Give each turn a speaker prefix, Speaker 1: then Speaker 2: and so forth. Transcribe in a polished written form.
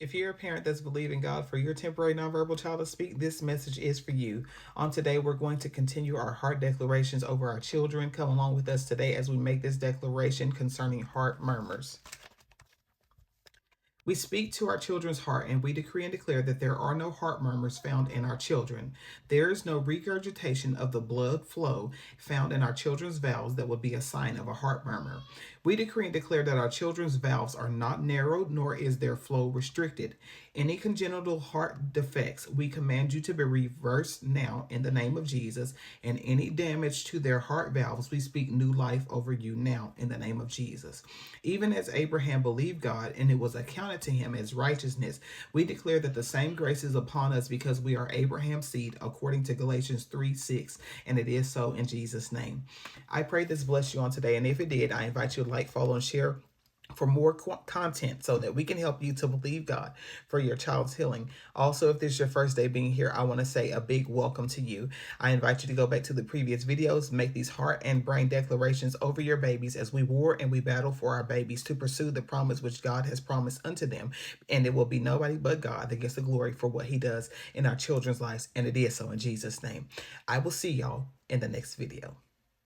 Speaker 1: If you're a parent that's believing God for your temporary nonverbal child to speak, this message is for you. On today, we're going to continue our heart declarations over our children. Come along with us today as we make this declaration concerning heart murmurs. We speak to our children's heart and we decree and declare that there are no heart murmurs found in our children. There is no regurgitation of the blood flow found in our children's valves that would be a sign of a heart murmur. We decree and declare that our children's valves are not narrowed, nor is their flow restricted. Any congenital heart defects, we command you to be reversed now in the name of Jesus. And any damage to their heart valves, we speak new life over you now in the name of Jesus. Even as Abraham believed God and it was accounted to him as righteousness, we declare that the same grace is upon us because we are Abraham's seed, according to Galatians 3:6, and it is so in Jesus' name. I pray this bless you on today, and if it did, I invite you to like, follow, and share for more content so that we can help you to believe God for your child's healing. Also, if this is your first day being here, I want to say a big welcome to you. I invite you to go back to the previous videos, make these heart and brain declarations over your babies as we war and we battle for our babies to pursue the promise which God has promised unto them. And it will be nobody but God that gets the glory for what he does in our children's lives. And it is so in Jesus' name. I will see y'all in the next video.